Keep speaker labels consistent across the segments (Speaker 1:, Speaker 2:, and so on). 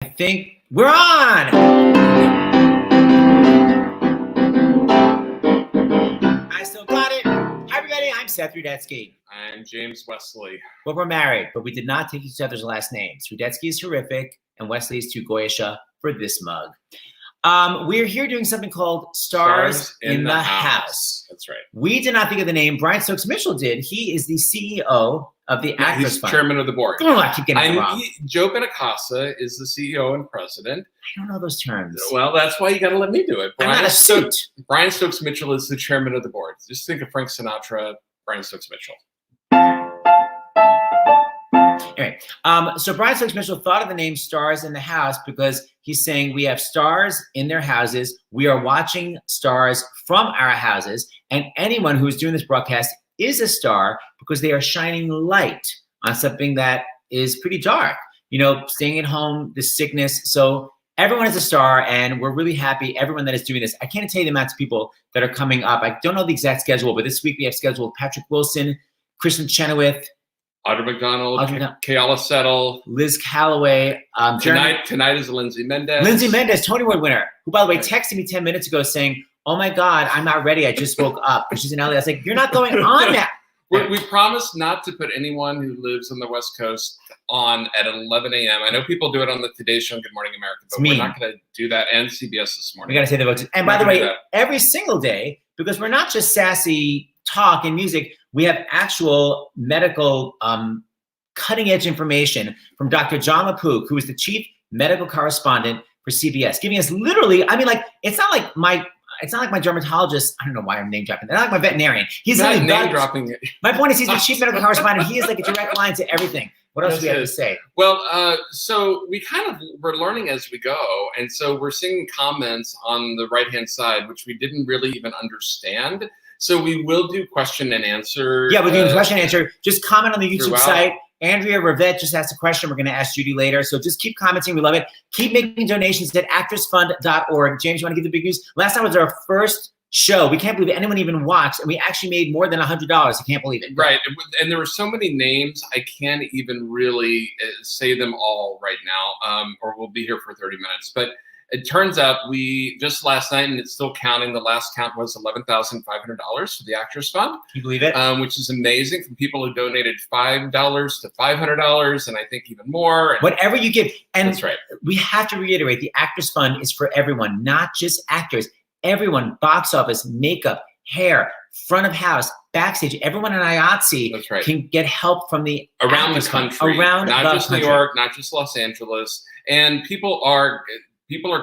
Speaker 1: I think we're on! I still got it. Hi, everybody. I'm Seth Rudetsky.
Speaker 2: I'm James Wesley.
Speaker 1: But we're married, but we did not take each other's last names. Rudetsky is horrific, and Wesley is too goyish for this mug. We're here doing something called Stars in the House.
Speaker 2: That's right.
Speaker 1: We did not think of the name. Brian Stokes-Mitchell did. He is the CEO of the Actors
Speaker 2: He's
Speaker 1: Fund.
Speaker 2: chairman of the board.
Speaker 1: Oh, I keep getting it wrong.
Speaker 2: Joe Benacasa is the CEO and president.
Speaker 1: I don't know those terms.
Speaker 2: Well, that's why you got to let me do it.
Speaker 1: I'm not a suit.
Speaker 2: Brian Stokes-Mitchell is the chairman of the board. Just think of Frank Sinatra, Brian Stokes-Mitchell.
Speaker 1: Anyway, so Brian Stokes-Mitchell thought of the name Stars in the House because he's saying we have stars in their houses. We are watching stars from our houses. And anyone who is doing this broadcast is a star because they are shining light on something that is pretty dark. You know, staying at home, the sickness. So everyone is a star, and we're really happy, everyone that is doing this. I can't tell you the amount of people that are coming up. I don't know the exact schedule, but this week we have scheduled Patrick Wilson, Kristin Chenoweth,
Speaker 2: Audra McDonald, Kayala Settle,
Speaker 1: Liz Callaway.
Speaker 2: Tonight is Lindsay Mendez.
Speaker 1: Lindsay Mendez, Tony Award winner, who, by the way, texted me 10 minutes ago saying, oh my God, I'm not ready. I just woke up. She's in LA. I was like, you're not going on now.
Speaker 2: We promised not to put anyone who lives on the West Coast on at 11 a.m. I know people do it on the Today Show and Good Morning America, but we're not going to do that. And CBS this morning.
Speaker 1: We got to say the votes. And by the way, every single day, because we're not just sassy talk and music, we have actual medical cutting edge information from Dr. John LaPook, who is the chief medical correspondent for CBS, giving us literally, I mean, like, it's not like my dermatologist. I don't know why I'm name dropping. They're not like my veterinarian. He's not name dropping it. My point is, he's the chief medical correspondent. He is like a direct line to everything. What else do we have to say?
Speaker 2: Well, so we're learning as we go, and so we're seeing comments on the right-hand side, which we didn't really even understand. So we will do question and answer.
Speaker 1: Yeah, we're doing question and answer. Just comment on the YouTube site. Andréa Rivette just asked a question. We're going to ask Judy later. So just keep commenting. We love it. Keep making donations at actorsfund.org. James, you want to give the big news? Last night was our first show. We can't believe anyone even watched. And we actually made more than $100. I can't believe it.
Speaker 2: Right. And there were so many names. I can't even really say them all right now, or we'll be here for 30 minutes. But it turns out we just last night, and it's still counting, the last count was $11,500 for the Actors Fund.
Speaker 1: Can you believe it?
Speaker 2: Which is amazing, from people who donated $5 to $500, and I think even more. And
Speaker 1: whatever you give. And
Speaker 2: that's right.
Speaker 1: We have to reiterate, the Actors Fund is for everyone, not just actors. Everyone, box office, makeup, hair, front of house, backstage, everyone in IATSE can get help from the
Speaker 2: around the country, not just New York, not just Los Angeles. And people are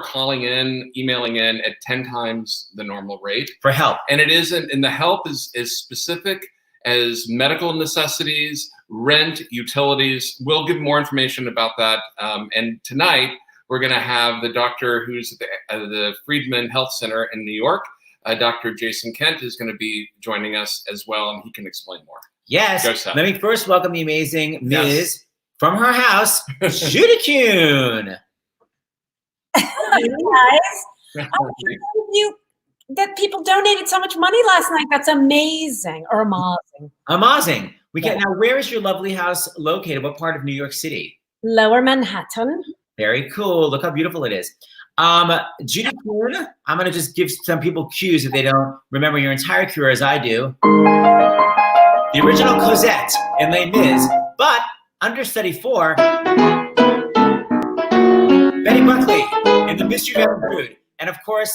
Speaker 2: calling in, emailing in at 10 times the normal rate
Speaker 1: for help.
Speaker 2: And it isn't, and the help is specific as medical necessities, rent, utilities. We'll give more information about that. And tonight we're going to have the doctor who's at the Friedman Health Center in New York. Dr. Jason Kent is going to be joining us as well, and he can explain more.
Speaker 1: Yes. Let me first welcome the amazing Ms. from her house, Judy Kuhn.
Speaker 3: Hey guys, you that people donated so much money last night. That's amazing, or amazing.
Speaker 1: Amazing. Now, where is your lovely house located? What part of New York City?
Speaker 3: Lower Manhattan.
Speaker 1: Very cool. Look how beautiful it is. Judy Kuhn, I'm going to just give some people cues if they don't remember your entire career as I do. The original Cosette in Les Mis, but understudy for Betty Buckley in The Mystery of Evan Drood. And of course,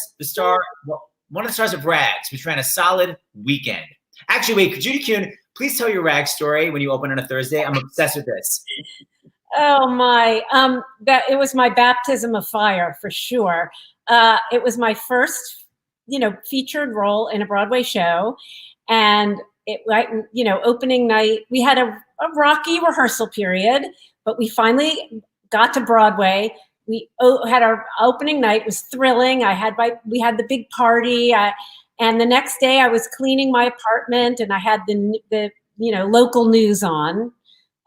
Speaker 1: one of the stars of Rags, which ran a solid weekend. Actually, wait, Judy Kuhn, please tell your Rags story when you open on a Thursday. I'm obsessed with this.
Speaker 3: Oh my, it was my baptism of fire for sure. It was my first, featured role in a Broadway show. And opening night, we had a rocky rehearsal period, but we finally got to Broadway. We had our opening night. It was thrilling. We had the big party, and the next day I was cleaning my apartment, and I had the local news on,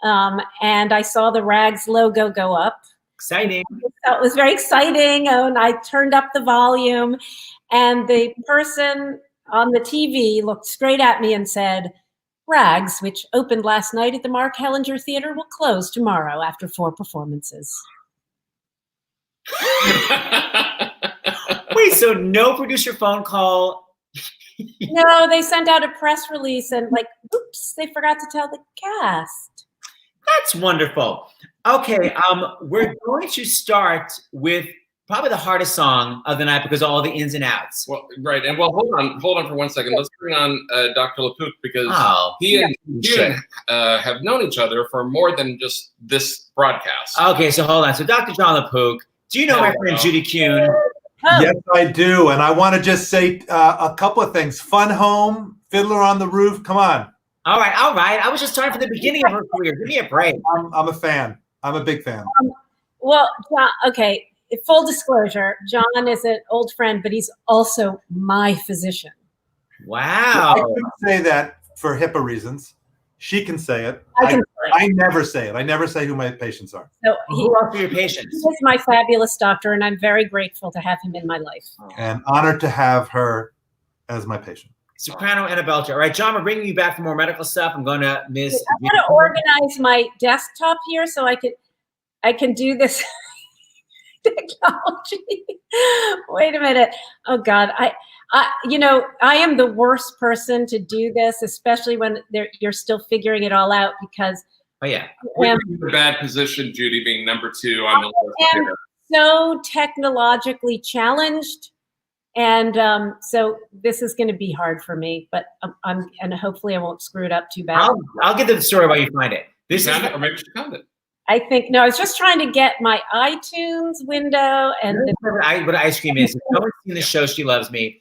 Speaker 3: and I saw the Rags logo go up.
Speaker 1: Exciting!
Speaker 3: So it was very exciting, and I turned up the volume, and the person on the TV looked straight at me and said, "Rags, which opened last night at the Mark Hellinger Theater, will close tomorrow after 4 performances."
Speaker 1: Wait, so no producer phone call?
Speaker 3: No, they sent out a press release and like, oops, they forgot to tell the cast.
Speaker 1: That's wonderful. Okay, we're going to start with probably the hardest song of the night because of all the ins and outs.
Speaker 2: Well, right, and hold on for 1 second. Let's bring on Dr. LaPook because he and have known each other for more than just this broadcast.
Speaker 1: Okay, so hold on. So Dr. John LaPook, do you know my friend Judy Kuhn?
Speaker 4: Oh. Yes, I do, and I want to just say a couple of things. Fun Home, Fiddler on the Roof. Come on.
Speaker 1: All right. I was just starting from the beginning of her career. Give me a break.
Speaker 4: I'm a fan. I'm a big fan.
Speaker 3: Well, John, okay. Full disclosure, John is an old friend, but he's also my physician.
Speaker 1: Wow.
Speaker 4: I couldn't say that for HIPAA reasons. She can say it. I never say it. I never say who my patients are.
Speaker 3: So
Speaker 1: who are your patients?
Speaker 3: He is my fabulous doctor, and I'm very grateful to have him in my life.
Speaker 4: And honored to have her as my patient.
Speaker 1: Soprano and a belter. All right, John, we're bringing you back for more medical stuff. I'm going to Miss.
Speaker 3: I'm going to organize my desktop here so I can do this technology. Wait a minute. Oh God, I am the worst person to do this, especially when you're still figuring it all out because.
Speaker 1: Oh yeah.
Speaker 2: We're in a bad position, Judy, being number 2 on the list.
Speaker 3: I am so technologically challenged. And so this is going to be hard for me, but and hopefully I won't screw it up too bad.
Speaker 1: I'll get the story while you find it.
Speaker 2: Or maybe she found it.
Speaker 3: I think I was just trying to get my iTunes window and
Speaker 1: what Ice Cream is. If no one's seen the show, She Loves Me.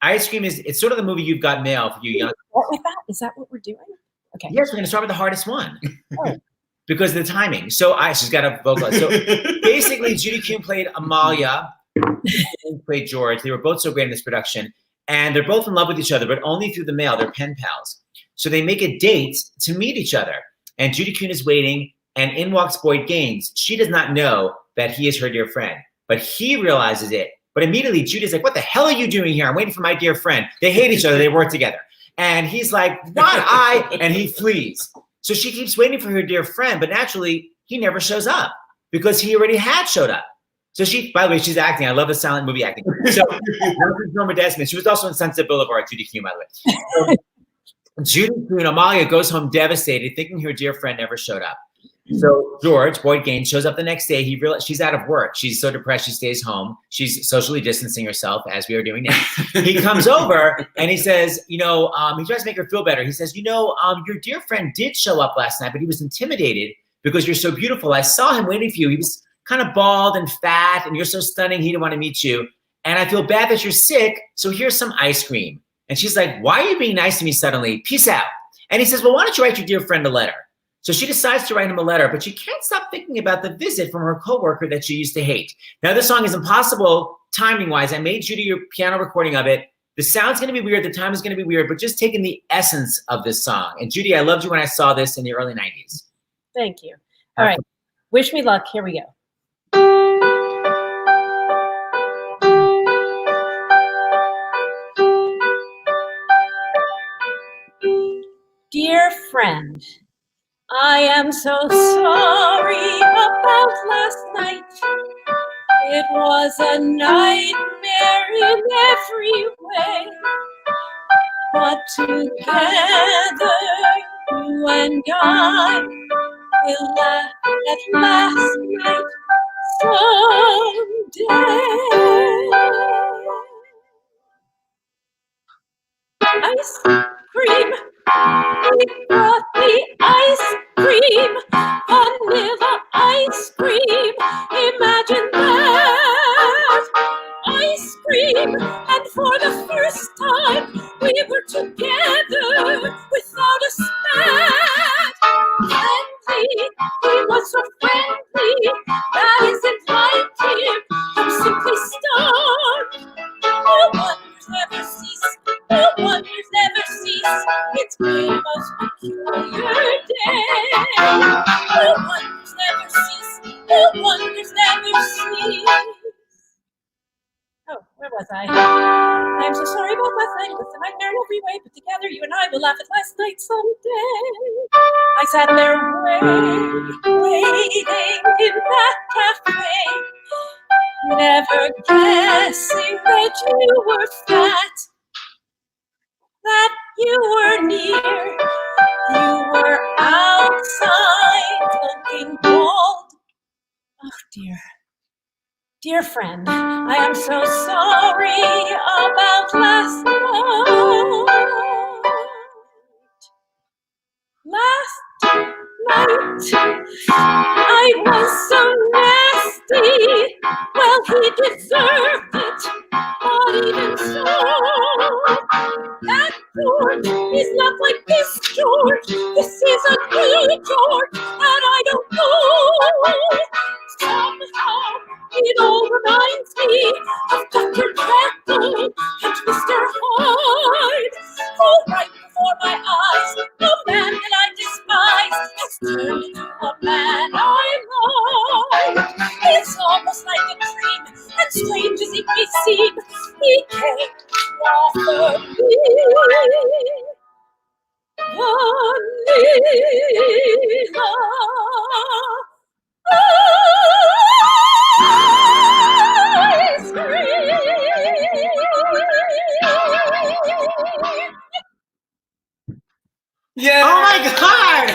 Speaker 1: Ice Cream it's sort of the movie You've Got Mail for you young.
Speaker 3: What with that? Is that what we're doing? Okay.
Speaker 1: Yes, we're going to start with the hardest one. Because of the timing. So she's got a vocalist. So basically, Judy Kuhn played Amalia. Played George. They were both so great in this production, and they're both in love with each other, but only through the mail. They're pen pals. So they make a date to meet each other. And Judy Kuhn is waiting, and in walks Boyd Gaines. She does not know that he is her dear friend, but he realizes it. But immediately, Judy's like, "What the hell are you doing here? I'm waiting for my dear friend." They hate each other. They work together. And he's like, and he flees. So she keeps waiting for her dear friend, but naturally, he never shows up because he already had showed up. So by the way, she's acting. I love the silent movie acting. So Norbert. She was also in Sunset Boulevard, Judy Kuhn, by the way. So, Judy Kuhn, Amalia goes home devastated, thinking her dear friend never showed up. So George, Boyd Gaines, shows up the next day. He realizes she's out of work. She's so depressed, she stays home. She's socially distancing herself, as we are doing now. He comes over and he says, he tries to make her feel better. He says, your dear friend did show up last night, but he was intimidated because you're so beautiful. I saw him waiting for you. He was kind of bald and fat, and you're so stunning, he didn't want to meet you. And I feel bad that you're sick, so here's some ice cream. And she's like, why are you being nice to me suddenly? Peace out. And he says, well, why don't you write your dear friend a letter? So she decides to write him a letter, but she can't stop thinking about the visit from her coworker that she used to hate. Now, this song is impossible timing-wise. I made Judy a piano recording of it. The sound's going to be weird. The time is going to be weird, but just taking the essence of this song. And Judy, I loved you when I saw this in the early 90s.
Speaker 3: Thank you. All right. Wish me luck. Here we go. Dear friend, I am so sorry about last night. It was a nightmare in every way. But together, you and I will laugh at last night someday. Ice cream, we brought the ice cream, vanilla ice cream. Imagine that, ice cream. And for the first time, we were together without a spat. Friendly, he was so friendly, that isn't like him. I'm simply stunned. No wonders never cease. No wonders never cease. It's been a most peculiar day. No wonders never cease. No wonders never cease. Oh, where was I? I'm so sorry about last night. It was a nightmare in every way, but together you and I will laugh at last night someday. I sat there waiting in that cafe. never guessing that you were fat, that you were near, you were outside looking bold. Oh dear. Dear friend, I am so sorry about last night. Last night, I was so nasty. Well, he deserved it, but even so, that George is not like this George. This is a new George that I don't know. Somehow, it all reminds me of Dr. Jekyll and Mr. Hyde. Oh, right before my eyes, the man that I despise has turned into a man I love. It's almost like a dream, and strange as it may seem, he came to offer me vanilla ice cream.
Speaker 2: Yeah.
Speaker 1: Oh my God!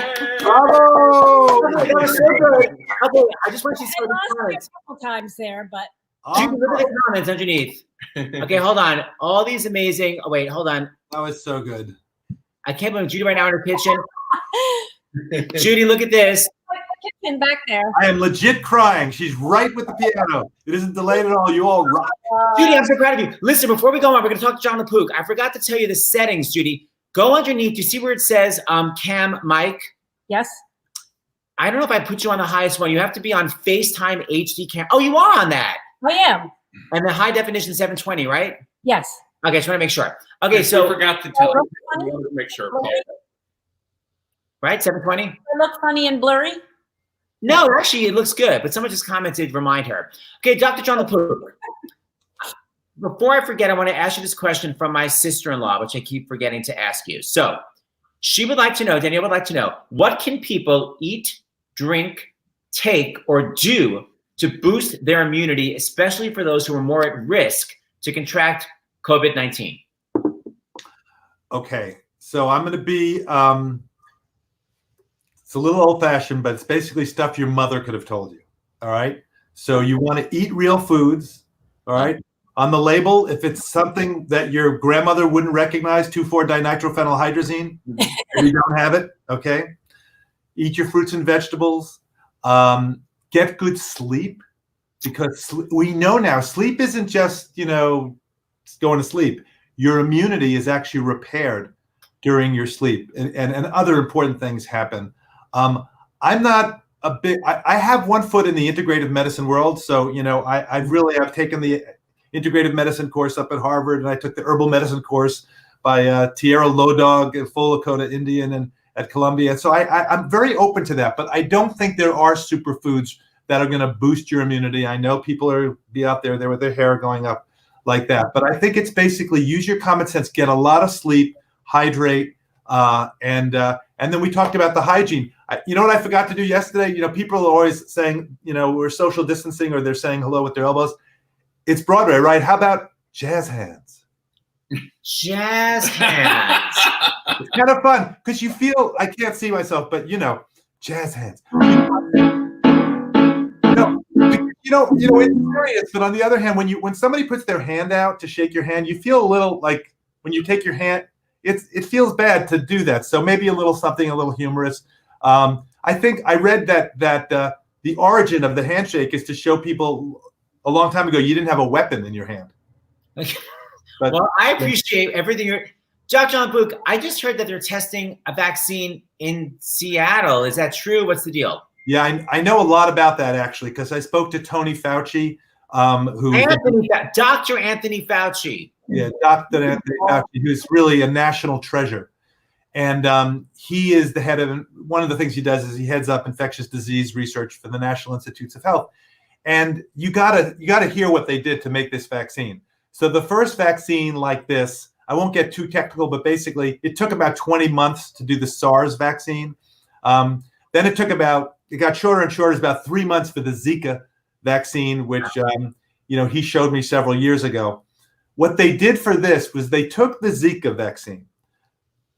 Speaker 4: Oh,
Speaker 1: Okay, that was so good. Okay, I just want you to see
Speaker 3: I
Speaker 1: the
Speaker 3: lost you
Speaker 1: comments.
Speaker 3: a couple times there, but
Speaker 1: Judy, look at the comments underneath. Okay, hold on. All these amazing. Oh wait, hold on.
Speaker 4: that was so good.
Speaker 1: I can't believe Judy right now in her kitchen. Judy, look at this.
Speaker 3: kitchen back there.
Speaker 4: I am legit crying. She's right with the piano. It isn't delayed at all. You all rock.
Speaker 1: Judy, I'm so proud of you. Listen, before we go on, we're going to talk to John LaPook. I forgot to tell you the settings, Judy. Go underneath. You see where it says cam mic?
Speaker 3: Yes.
Speaker 1: I don't know if I put you on the highest one. You have to be on FaceTime HD cam. Oh, you are on that.
Speaker 3: I am.
Speaker 1: And the high definition 720, right?
Speaker 3: Yes.
Speaker 1: Okay, just want to make sure. Okay, so
Speaker 2: I forgot to tell you. I wanted to make sure.
Speaker 1: right, 720?
Speaker 3: I look funny and blurry?
Speaker 1: No, actually, it looks good. But someone just commented, remind her. Okay, Dr. John LaPook. Before I forget, I want to ask you this question from my sister-in-law, which I keep forgetting to ask you. So she would like to know, Danielle would like to know, what can people eat, drink, take, or do to boost their immunity, especially for those who are more at risk to contract COVID-19?
Speaker 4: Okay, so I'm going to be, it's a little old-fashioned, but it's basically stuff your mother could have told you, all right? So you want to eat real foods, all right? On the label, if it's something that your grandmother wouldn't recognize, 2,4-dinitrophenylhydrazine, if you don't have it, okay? Eat your fruits and vegetables. Get good sleep, because we know now sleep isn't just, going to sleep. Your immunity is actually repaired during your sleep, and other important things happen. I'm not a big, I have one foot in the integrative medicine world. So, I've taken the integrative medicine course up at Harvard, and I took the herbal medicine course by Tierra Lodog and Full Lakota Indian and at Columbia. So I'm very open to that, but I don't think there are superfoods that are going to boost your immunity. I know people are be out there with their hair going up like that, but I think it's basically use your common sense, get a lot of sleep, hydrate, and then we talked about the hygiene. You know what I forgot to do yesterday? People are always saying, we're social distancing, or they're saying hello with their elbows. It's Broadway, right? How about jazz hands?
Speaker 1: Jazz hands.
Speaker 4: It's kind of fun because you feel, I can't see myself, but jazz hands. It's serious, but on the other hand, when somebody puts their hand out to shake your hand, you feel a little like when you take your hand, it feels bad to do that. So maybe a little something, a little humorous. I think I read that the origin of the handshake is to show people a long time ago you didn't have a weapon in your hand.
Speaker 1: Well, I appreciate everything you're. Dr. LaPook, I just heard that they're testing a vaccine in Seattle. Is that true? What's the deal?
Speaker 4: Yeah, I know a lot about that, actually, because I spoke to Tony Fauci,
Speaker 1: Dr. Anthony Fauci.
Speaker 4: Yeah, Dr. Anthony Fauci, who's really a national treasure. And he is the head of, one of the things he does is he heads up infectious disease research for the National Institutes of Health. And you gotta hear what they did to make this vaccine. So the first vaccine like this, I won't get too technical, but basically it took about 20 months to do the SARS vaccine. Then it got shorter and shorter. It's about 3 months for the Zika vaccine, which, he showed me several years ago. What they did for this was they took the Zika vaccine.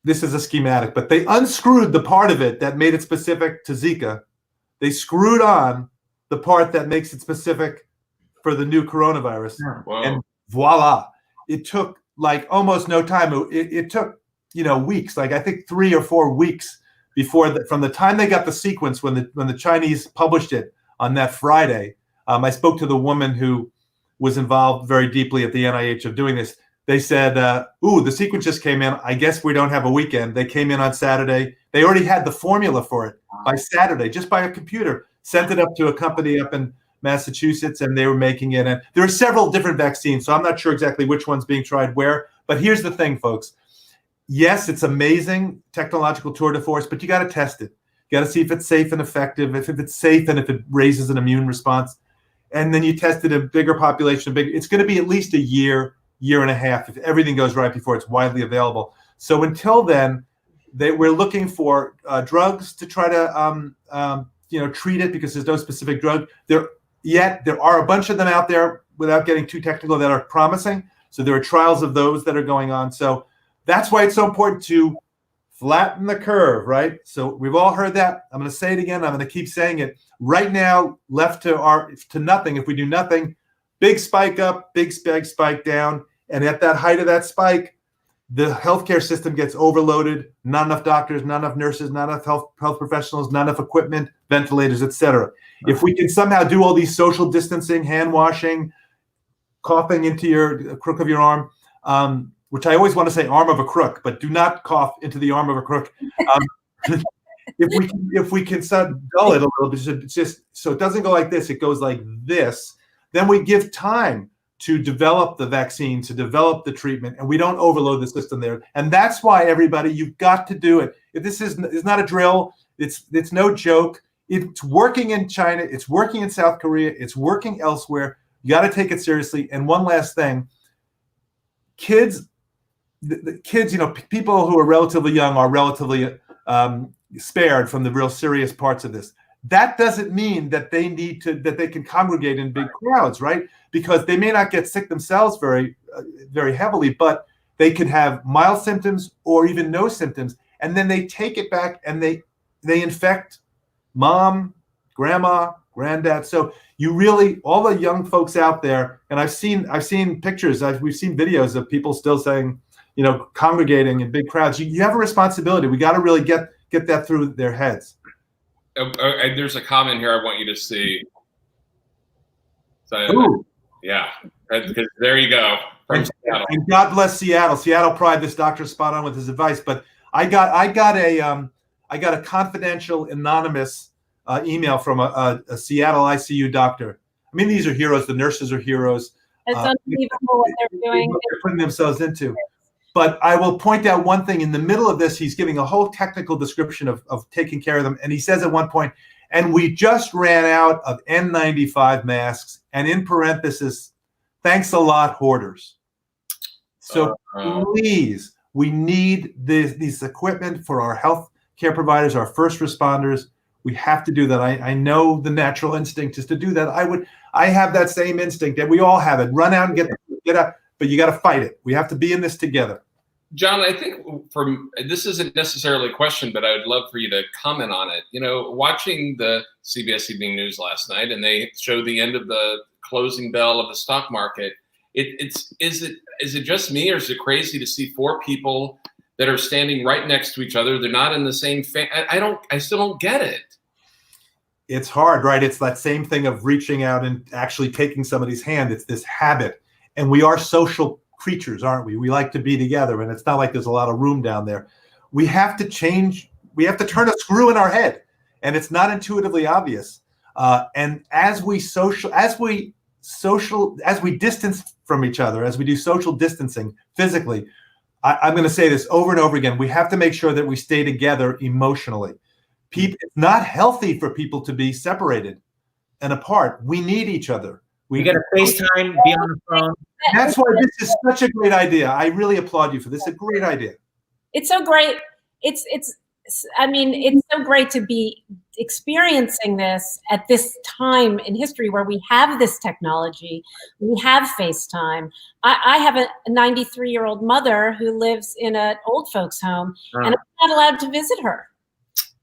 Speaker 4: This is a schematic, but they unscrewed the part of it that made it specific to Zika. They screwed on the part that makes it specific for the new coronavirus.
Speaker 2: Wow.
Speaker 4: And voila. It took like almost no time. It took, weeks, like I think 3 or 4 weeks from the time they got the sequence when the Chinese published it on that Friday. I spoke to the woman who was involved very deeply at the NIH of doing this. They said, the sequence just came in. I guess we don't have a weekend. They came in on Saturday. They already had the formula for it by Saturday, just by a computer, sent it up to a company up in Massachusetts, and they were making it. And there are several different vaccines, so I'm not sure exactly which one's being tried where. But here's the thing, folks. Yes, it's amazing technological tour de force, but you got to test it. You got to see if it's safe and effective, if it's safe and if it raises an immune response. And then you test it in a bigger population. It's going to be at least a year and a half if everything goes right before it's widely available. So until then, we're looking for drugs to try to treat it, because there's no specific drug there yet. There are a bunch of them out there, without getting too technical, that are promising. So there are trials of those that are going on. So that's why it's so important to flatten the curve, right? So we've all heard that. I'm going to say it again. I'm going to keep saying it. Right now, left to nothing, if we do nothing, big spike up, big spike down. And at that height of that spike, the healthcare system gets overloaded. Not enough doctors, not enough nurses, not enough health professionals, not enough equipment, ventilators, etc. If we can somehow do all these social distancing, hand washing, coughing into your crook of your arm, which I always want to say arm of a crook, but do not cough into the arm of a crook. If we can dull it a little bit, it's just so it doesn't go like this, it goes like this. Then we give time to develop the vaccine, to develop the treatment, and we don't overload the system there. And that's why, everybody, you've got to do it. If this is not a drill, it's no joke. It's working in China, it's working in South Korea, it's working elsewhere. You got to take it seriously. And one last thing, kids, people who are relatively young are relatively spared from the real serious parts of this. That doesn't mean that they can congregate in big crowds, right? Because they may not get sick themselves very, very heavily, but they could have mild symptoms or even no symptoms, and then they take it back and they infect mom, grandma, granddad. So you really, all the young folks out there, and I've seen pictures, we've seen videos of people still saying, congregating in big crowds. You have a responsibility. We got to really get that through their heads.
Speaker 2: There's a comment here I want you to see. So, yeah, because there you go. From Seattle.
Speaker 4: And God bless Seattle. Seattle Pride. This doctor's spot on with his advice. But I got a confidential, anonymous email from a Seattle ICU doctor. I mean, these are heroes. The nurses are heroes.
Speaker 3: It's unbelievable what they're doing.
Speaker 4: What they're putting themselves into. But I will point out one thing. In the middle of this, he's giving a whole technical description of taking care of them. And he says at one point, and we just ran out of N95 masks. And in parenthesis, thanks a lot, hoarders. So please, we need these equipment for our health care providers, our first responders. We have to do that. I know the natural instinct is to do that. I have that same instinct, and we all have it. Run out and get out, but you got to fight it. We have to be in this together.
Speaker 2: John, I think this isn't necessarily a question, but I would love for you to comment on it. Watching the CBS Evening News last night, and they showed the end of the closing bell of the stock market. Is it just me, or is it crazy to see 4 people that are standing right next to each other? They're not in the same. I still don't get it.
Speaker 4: It's hard, right? It's that same thing of reaching out and actually taking somebody's hand. It's this habit, and we are social creatures, aren't we? We like to be together, and it's not like there's a lot of room down there. We have to change. We have to turn a screw in our head, and it's not intuitively obvious. And as we distance from each other, as we do social distancing physically, I'm going to say this over and over again. We have to make sure that we stay together emotionally. It's not healthy for people to be separated and apart. We need each other.
Speaker 1: We got to FaceTime, be on the phone.
Speaker 4: That's why this is such a great idea. I really applaud you for this. It's a great idea.
Speaker 3: It's so great. It's I mean, it's so great to be experiencing this at this time in history where we have this technology, we have FaceTime. I have a 93-year-old mother who lives in an old folks home, and I'm not allowed to visit her.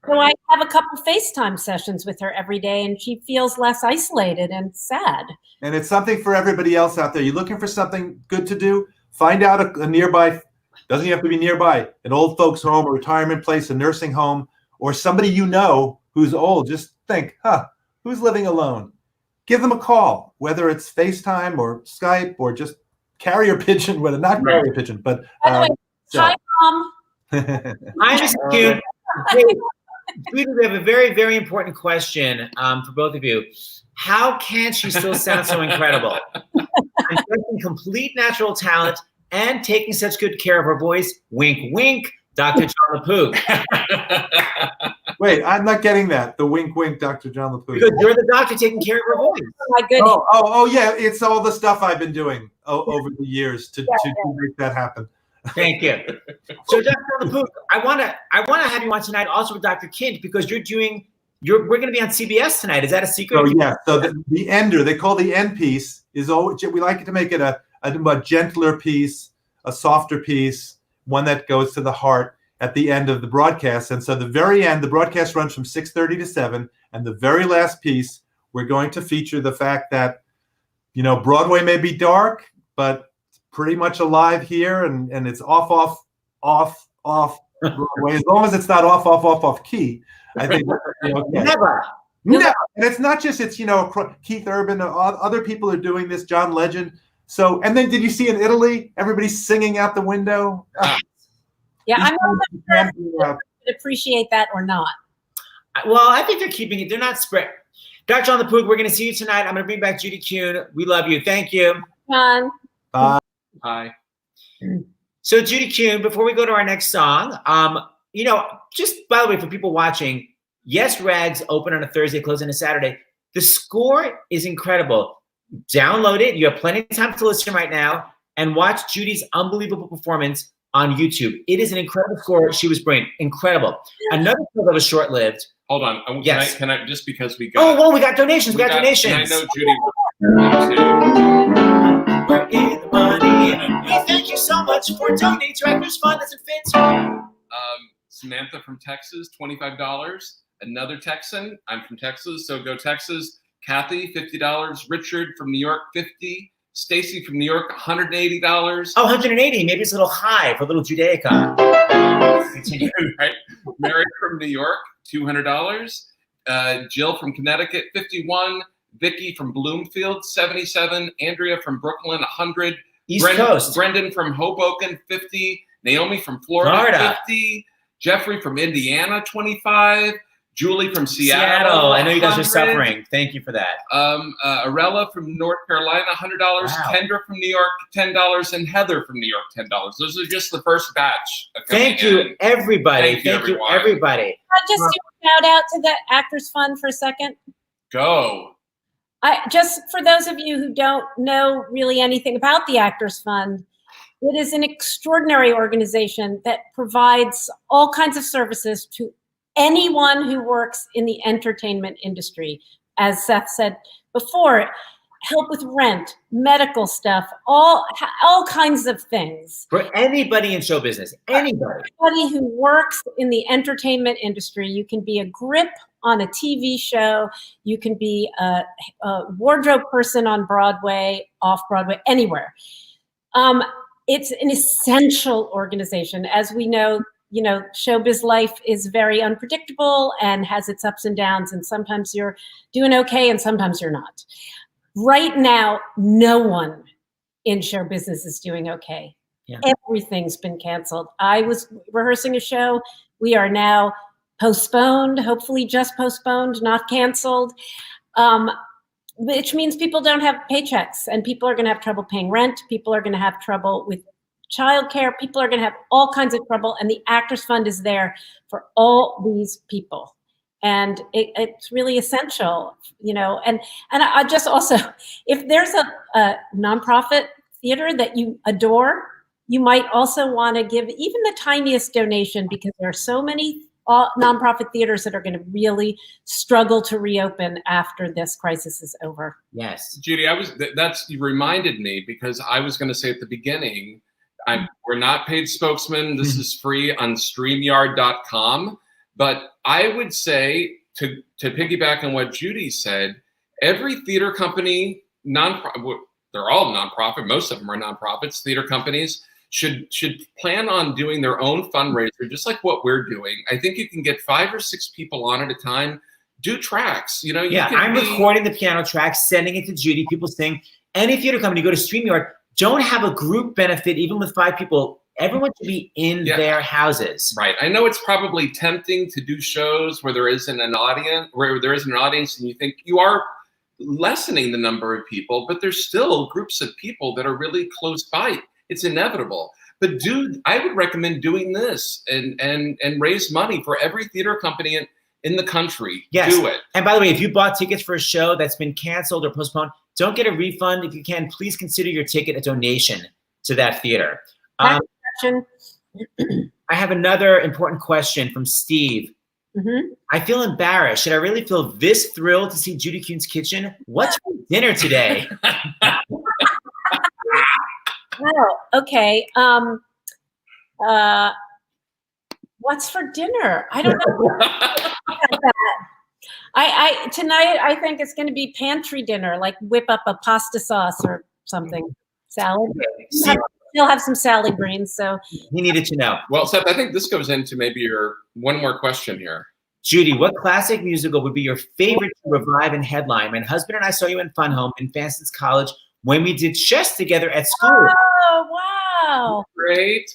Speaker 3: So I have a couple FaceTime sessions with her every day, and she feels less isolated and sad.
Speaker 4: And it's something for everybody else out there. You're looking for something good to do? Find out a nearby, doesn't have to be nearby, an old folks home, a retirement place, a nursing home, or somebody you know who's old. Just think, who's living alone? Give them a call, whether it's FaceTime or Skype or just carrier pigeon, whether not carrier pigeon, but.
Speaker 3: By the way, hi, Mom.
Speaker 1: Hi, Mr. Kuhn. Judy, we have a very, very important question for both of you. How can she still sound so incredible? Possessing complete natural talent and taking such good care of her voice. Wink, wink, Dr. John LaPook.
Speaker 4: Wait, I'm not getting that. The wink, wink, Dr. John LaPook.
Speaker 1: Because you're the doctor taking care of her voice.
Speaker 3: Oh, my goodness.
Speaker 4: Oh, yeah. It's all the stuff I've been doing over the years to make that happen.
Speaker 1: Thank you. So, Dr. LaPook, I want to have you on tonight also with Dr. Kint because we're going to be on CBS tonight. Is that a secret?
Speaker 4: Oh, yeah. So the ender, they call the end piece, is always, we like it to make it a gentler piece, a softer piece, one that goes to the heart at the end of the broadcast. And so the very end, the broadcast runs from 6:30 to 7. And the very last piece, we're going to feature the fact that, Broadway may be dark, but it's pretty much alive here. And it's off Broadway. As long as it's not off key. I think okay.
Speaker 1: Never.
Speaker 4: And it's not just, Keith Urban, other people are doing this, John Legend. So, and then did you see in Italy, everybody's singing out the window?
Speaker 3: Yeah, I'm not sure if you appreciate that or not.
Speaker 1: Well, I think they're keeping it. They're not spread. Dr. John LaPook, we're going to see you tonight. I'm going to bring back Judy Kuhn. We love you. Thank you.
Speaker 3: John.
Speaker 4: Bye.
Speaker 2: Bye.
Speaker 1: So, Judy Kuhn, before we go to our next song, just by the way, for people watching, Yes Rags open on a Thursday, close on a Saturday. The score is incredible. Download it. You have plenty of time to listen right now and watch Judy's unbelievable performance on YouTube. It is an incredible score. She was brilliant. Incredible. Another show that was short-lived.
Speaker 2: Hold on.
Speaker 1: Yes.
Speaker 2: Can I just because we got.
Speaker 1: We got donations. We got donations.
Speaker 2: And I know Judy.
Speaker 1: Where is the money? We thank you so much for donating to Actors Fund. Doesn't fit.
Speaker 2: Samantha from Texas, $25. Another Texan. I'm from Texas, so go Texas. Kathy, $50. Richard from New York, $50. Stacy from New York, $180.
Speaker 1: Oh, 180. Maybe it's a little high for a little Judaica. Continue.
Speaker 2: Right. Mary from New York, $200. Jill from Connecticut, $51. Vicky from Bloomfield, $77. Andrea from Brooklyn, $100.
Speaker 1: East Coast.
Speaker 2: Brendan from Hoboken, $50. Naomi from Florida, $50. Jeffrey from Indiana, $25. Julie from Seattle.
Speaker 1: I know you guys are suffering. Thank you for that.
Speaker 2: Arella from North Carolina, $100. Wow. Kendra from New York, $10. And Heather from New York, $10. Those are just the first batch.
Speaker 1: Thank you, everybody. Thank you, everybody.
Speaker 3: I'll just do a shout out to the Actors Fund for a second.
Speaker 2: Go.
Speaker 3: Just for those of you who don't know really anything about the Actors Fund, it is an extraordinary organization that provides all kinds of services to anyone who works in the entertainment industry. As Seth said before, help with rent, medical stuff, all kinds of things.
Speaker 1: For anybody in show business, anybody
Speaker 3: who works in the entertainment industry, you can be a grip on a TV show, you can be a wardrobe person on Broadway, off Broadway, anywhere. It's an essential organization. As we know, showbiz life is very unpredictable and has its ups and downs, and sometimes you're doing okay and sometimes you're not. Right now, no one in show business is doing okay. Yeah. Everything's been canceled. I was rehearsing a show. We are now postponed, hopefully just postponed, not canceled, which means people don't have paychecks and people are going to have trouble paying rent. People are going to have trouble with childcare. People are going to have all kinds of trouble, and the Actors Fund is there for all these people. And it's really essential, and I just also, if there's a nonprofit theater that you adore, you might also want to give even the tiniest donation, because there are so many all nonprofit theaters that are going to really struggle to reopen after this crisis is over.
Speaker 1: Yes.
Speaker 2: Judy, you reminded me, because I was going to say at the beginning, we're not paid spokesmen. This is free on StreamYard.com. But I would say, to piggyback on what Judy said, every theater company, they're all nonprofit, most of them are nonprofits, theater companies, should plan on doing their own fundraiser, just like what we're doing. I think you can get 5 or 6 people on at a time, do tracks.
Speaker 1: I'm recording the piano track, sending it to Judy, people sing. Any theater company, go to StreamYard, don't have a group benefit, even with 5 people. Everyone should be in their houses.
Speaker 2: Right. I know it's probably tempting to do shows where there isn't an audience, and you think you are lessening the number of people, but there's still groups of people that are really close by. It's inevitable. But I would recommend doing this and raise money for every theater company in the country.
Speaker 1: Yes.
Speaker 2: Do it.
Speaker 1: And by the way, if you bought tickets for a show that's been canceled or postponed, don't get a refund. If you can, please consider your ticket a donation to that theater. I have another important question from Steve. I feel embarrassed. Should I really feel this thrilled to see Judy Kuhn's kitchen? What's for dinner today?
Speaker 3: Oh, okay. What's for dinner? I don't know. Tonight I think it's going to be pantry dinner, like whip up a pasta sauce or something. Salad. Still have some salad greens, so
Speaker 1: he needed to know.
Speaker 2: Well, Seth, I think this goes into maybe your one more question here.
Speaker 1: Judy, what classic musical would be your favorite to revive and headline? My husband and I saw you in Fun Home in fans since college when we did chess together at school.
Speaker 3: Oh, wow.
Speaker 2: Great.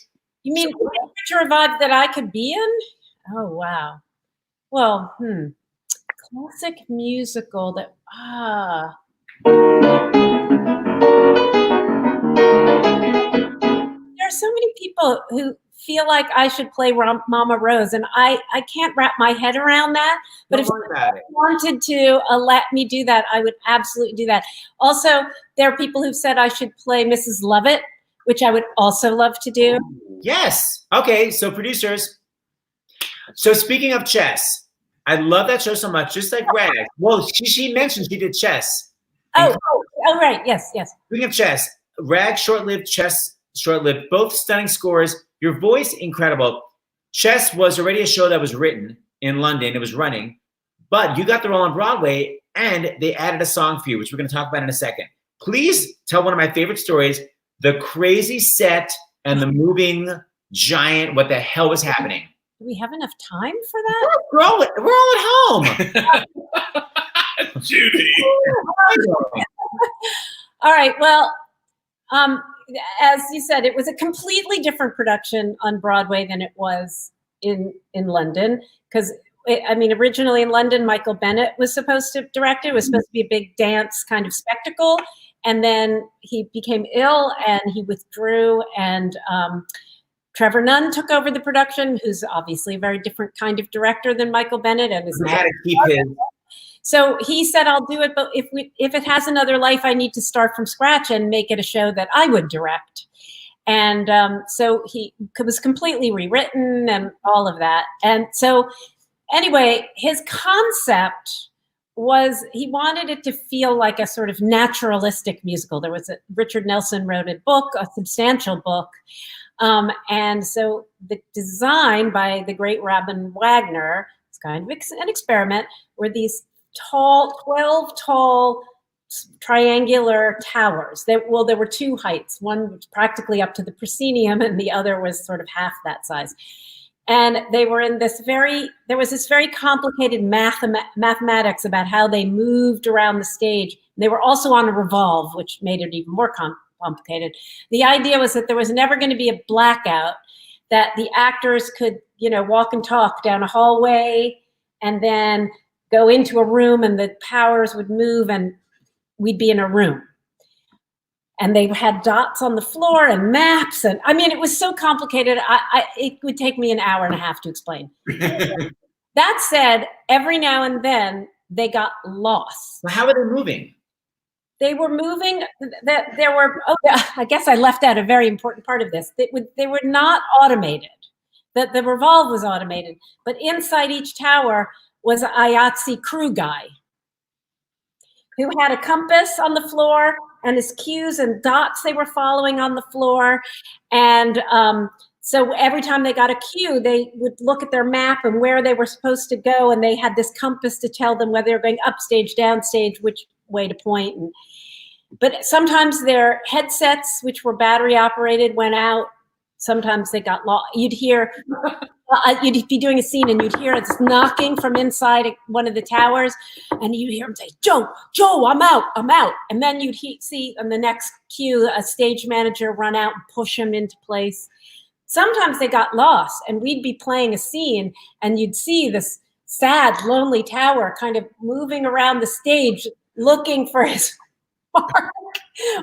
Speaker 3: You mean to revive that I could be in? Oh, wow. Well, classic musical that, There are so many people who feel like I should play Mama Rose, and I can't wrap my head around that. But if you wanted to let me do that, I would absolutely do that. Also, there are people who've said I should play Mrs. Lovett, which I would also love to do.
Speaker 1: Yes. Okay, so producers. So speaking of chess, I love that show so much, just like Rag. Well, she mentioned she did chess.
Speaker 3: Oh, right. Yes.
Speaker 1: Speaking of chess, Rag, short-lived, chess, short-lived, both stunning scores. Your voice, incredible. Chess was already a show that was written in London. It was running. But you got the role on Broadway, and they added a song for you, which we're going to talk about in a second. Please tell one of my favorite stories, the crazy set and the moving giant. What the hell was happening?
Speaker 3: Do we have enough time for that?
Speaker 1: We're all at home.
Speaker 2: Judy.
Speaker 3: All right. Well, as you said, it was a completely different production on Broadway than it was in London. Because, originally in London, Michael Bennett was supposed to direct it. It was supposed to be a big dance kind of spectacle. And then he became ill and he withdrew. And Trevor Nunn took over the production, who's obviously a very different kind of director than Michael Bennett. And is
Speaker 1: had to keep his.
Speaker 3: So he said, I'll do it, but if it has another life, I need to start from scratch and make it a show that I would direct. And so he was completely rewritten and all of that. And so anyway, his concept was he wanted it to feel like a sort of naturalistic musical. Richard Nelson wrote a book, a substantial book. And so the design by the great Robin Wagner, it's kind of an experiment, were these 12 tall triangular towers. There were 2 heights. One was practically up to the proscenium and the other was sort of half that size. And they were in there was this very complicated mathematics about how they moved around the stage. They were also on a revolve, which made it even more complicated. The idea was that there was never going to be a blackout, that the actors could, walk and talk down a hallway and then go into a room and the powers would move and we'd be in a room. And they had dots on the floor and maps. And it was so complicated. It would take me an hour and a half to explain. That said, every now and then they got lost.
Speaker 1: Well, how were they moving?
Speaker 3: They were moving. I guess I left out a very important part of this. They were not automated. that the revolve was automated. But inside each tower was an IATSE crew guy who had a compass on the floor and his cues and dots they were following on the floor. And so every time they got a cue, they would look at their map and where they were supposed to go. And they had this compass to tell them whether they were going upstage, downstage, which way to point. But sometimes their headsets, which were battery operated, went out. Sometimes they got lost. You'd hear, you'd be doing a scene and you'd hear it's knocking from inside one of the towers, and you'd hear him say, Joe, I'm out. And then you'd see on the next cue, a stage manager run out and push him into place. Sometimes they got lost, and we'd be playing a scene, and you'd see this sad, lonely tower kind of moving around the stage looking for his mark.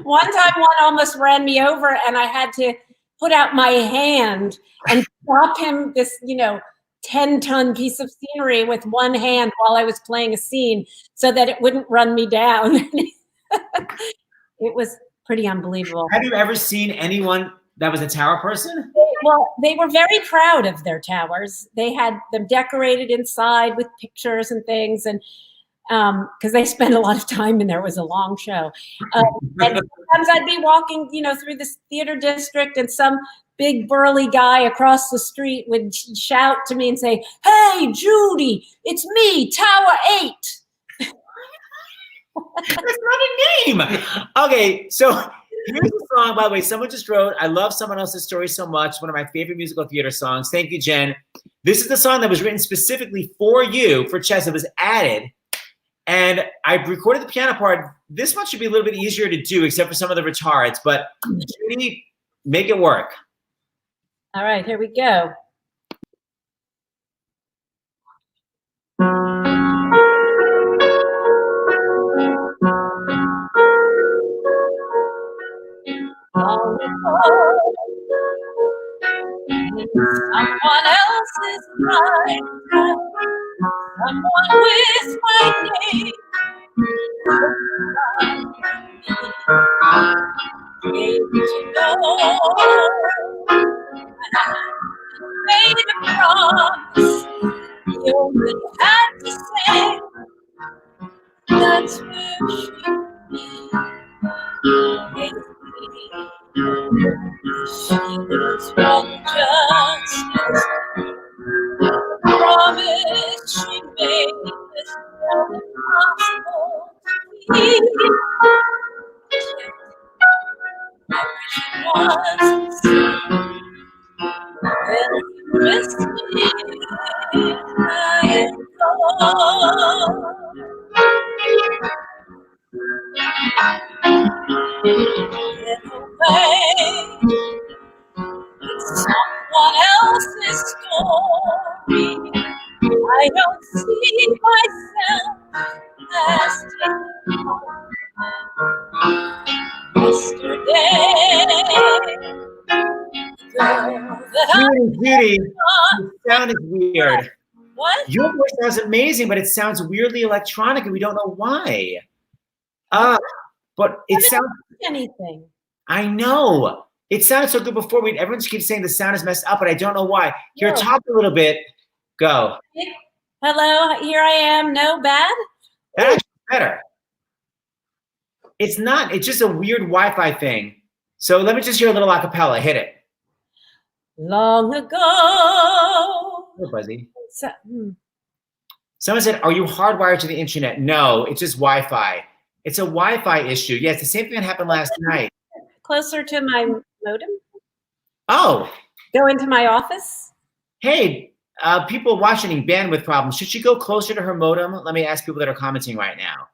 Speaker 3: One time, one almost ran me over, and I had to put out my hand and drop him this, 10-ton piece of scenery with one hand while I was playing a scene so that it wouldn't run me down. It was pretty unbelievable.
Speaker 1: Have you ever seen anyone that was a tower person?
Speaker 3: Well, they were very proud of their towers. They had them decorated inside with pictures and things, and because they spent a lot of time in there. It was a long show. And sometimes I'd be walking, through this theater district, and some big burly guy across the street would shout to me and say, "Hey, Judy, it's me, Tower 8."
Speaker 1: That's not a name. Okay, so here's a song, by the way, someone just wrote, I love someone else's story so much. One of my favorite musical theater songs. Thank you, Jen. This is the song that was written specifically for you, for chess. It was added. And I recorded the piano part. This one should be a little bit easier to do, except for some of the retards. But Judy, make it work.
Speaker 3: All right, here we go. Someone else's life, someone with my name. Gave to know, made a promise. You only had to say that's where she be. She was one justice. The promise she made was more than possible to keep. I wish it was the same. Well, you missed me. I am gone. Get away. It's someone else's story. I don't see myself as taking home.
Speaker 1: Judy, your sound is weird.
Speaker 3: What?
Speaker 1: Your voice sounds amazing, but it sounds weirdly electronic, and we don't know why. But it sounds
Speaker 3: anything.
Speaker 1: I know. It sounded so good before. Everyone just keeps saying the sound is messed up, but I don't know why. Here, talk a little bit. Go.
Speaker 3: Hello, here I am. No, bad?
Speaker 1: That's actually better. It's not. It's just a weird Wi-Fi thing. So let me just hear a little a cappella. Hit it.
Speaker 3: Long ago.
Speaker 1: Oh, Buzzy. Someone said, are you hardwired to the internet? No, it's just Wi-Fi. It's a Wi-Fi issue. Yeah, it's the same thing that happened last night.
Speaker 3: Closer to my modem?
Speaker 1: Oh.
Speaker 3: Go into my office?
Speaker 1: Hey, people watching bandwidth problems. Should she go closer to her modem? Let me ask people that are commenting right now.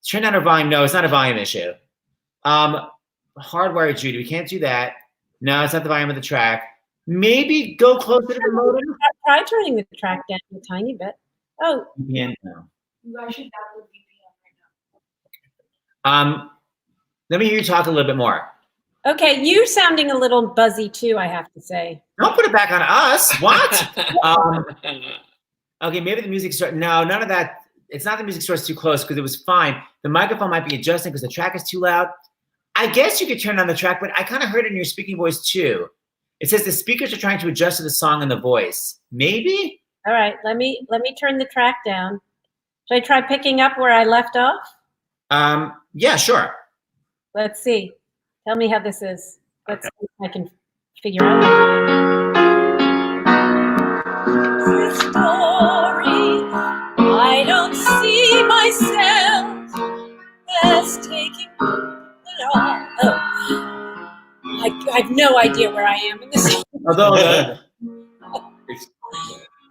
Speaker 1: Turn down her volume. No, it's not a volume issue. Hardwired, Judy. We can't do that. No, it's not the volume of the track. Maybe go closer to the modem.
Speaker 3: Try turning the track down a tiny bit. Oh.
Speaker 1: Yeah, no.
Speaker 5: You guys should download VPN right now.
Speaker 1: Let me hear you talk a little bit more.
Speaker 3: Okay, you're sounding a little buzzy too, I have to say.
Speaker 1: Don't put it back on us. What? Okay, maybe the music store. No, none of that. It's not the music source too close because it was fine. The microphone might be adjusting because the track is too loud. I guess you could turn on the track, but I kind of heard it in your speaking voice too. It says the speakers are trying to adjust to the song and the voice. Maybe?
Speaker 3: All right, let me turn the track down. Should I try picking up where I left off?
Speaker 1: Yeah, sure.
Speaker 3: Let's see. Tell me how this is. Let's see if I can figure out. This story, I don't see myself as taking it all. Oh. I have no idea where I am in this.
Speaker 1: Although,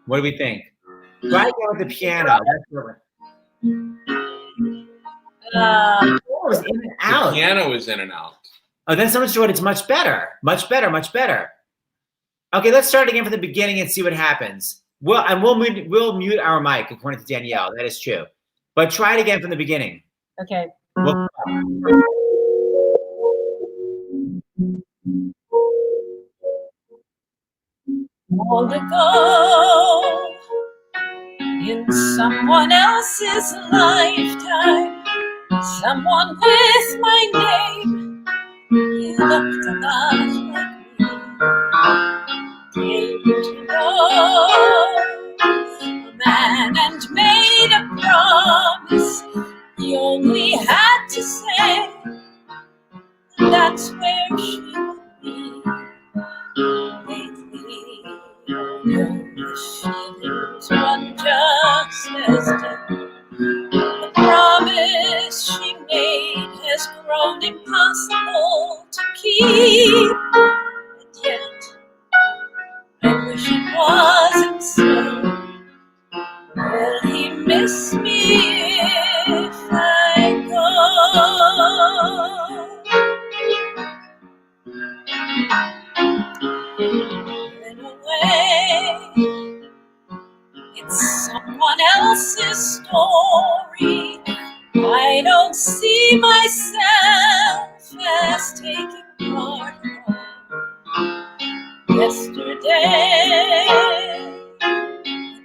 Speaker 1: what do we think? Try again with the piano. That's what it was in and out.
Speaker 2: The piano is in and out.
Speaker 1: Oh, then someone showed it's much better. Much better, much better. Okay, let's start again from the beginning and see what happens. We'll mute our mic, according to Danielle. That is true. But try it again from the beginning.
Speaker 3: Okay. Long ago, in someone else's lifetime, someone with my name, he looked a lot like me, came to know a man and made a promise. He only had to say that's where she would be. Lately, the feelings run just as deep. The promise she made has grown impossible to keep. And yet, I wish it wasn't so. Will he miss me if I go? In a way, it's someone else's story. I don't see myself as taking part in all. Yesterday,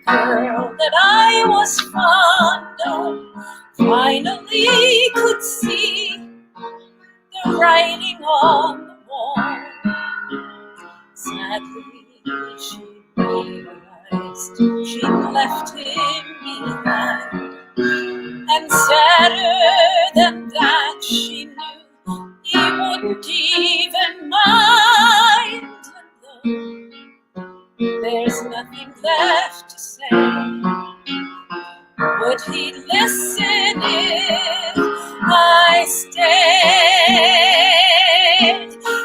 Speaker 3: the girl that I was fond of finally could see the writing on the wall. Sadly, she realized she'd left him behind. And sadder than that, she knew he wouldn't even mind. And though there's nothing left to say, would he listen if I stayed?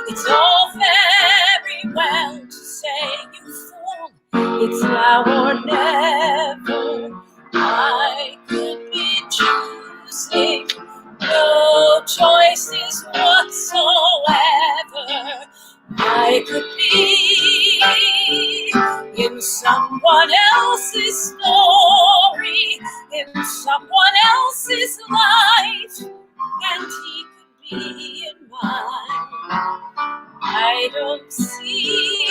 Speaker 3: It's all very well to say, you fool, it's now or never. I could be choosing no choices whatsoever. I could be in someone else's story, in someone else's life, and he could be in mine. I don't see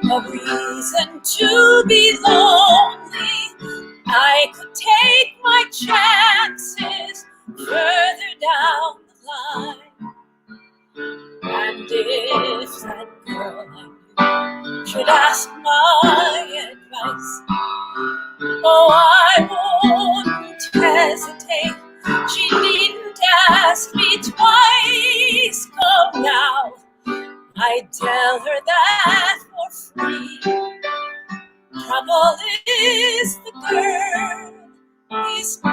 Speaker 3: a reason to be lonely. I could take my chances further down the line. And if that girl I knew should ask my advice, oh, I wouldn't hesitate. She needn't ask me twice. Go now, I tell her that for free. Trouble is the girl is me.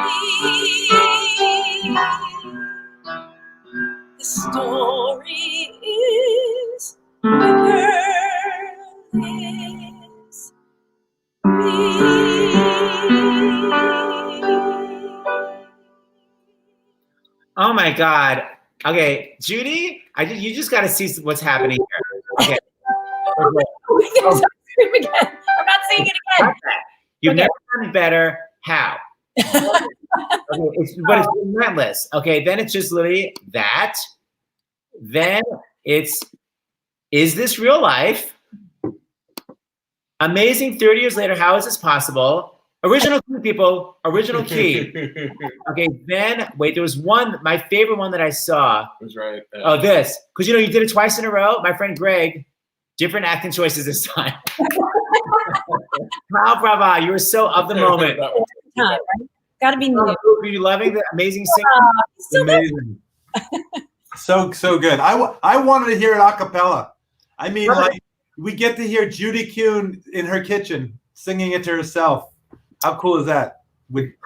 Speaker 3: The story is the girl is me.
Speaker 1: Oh my God. Okay, Judy, you just got to see what's happening here. Okay.
Speaker 3: Scream again. I'm not saying it again.
Speaker 1: You've never done it better. How? Okay, but it's relentless. Okay, then it's just literally that. Then it's, is this real life? Amazing 30 years later, how is this possible? Original key, people. Original key. Okay, then, wait, there was one, my favorite one that I saw.
Speaker 2: That's right.
Speaker 1: Oh, this. Because, you did it twice in a row. My friend Greg, Different acting choices this time. Wow, brava, you were so of the moment.
Speaker 3: Time, right? Got to be new.
Speaker 1: Are you loving the amazing singing?
Speaker 4: Amazing. So good. I wanted to hear it a cappella. I mean, like, we get to hear Judy Kuhn in her kitchen singing it to herself. How cool is that?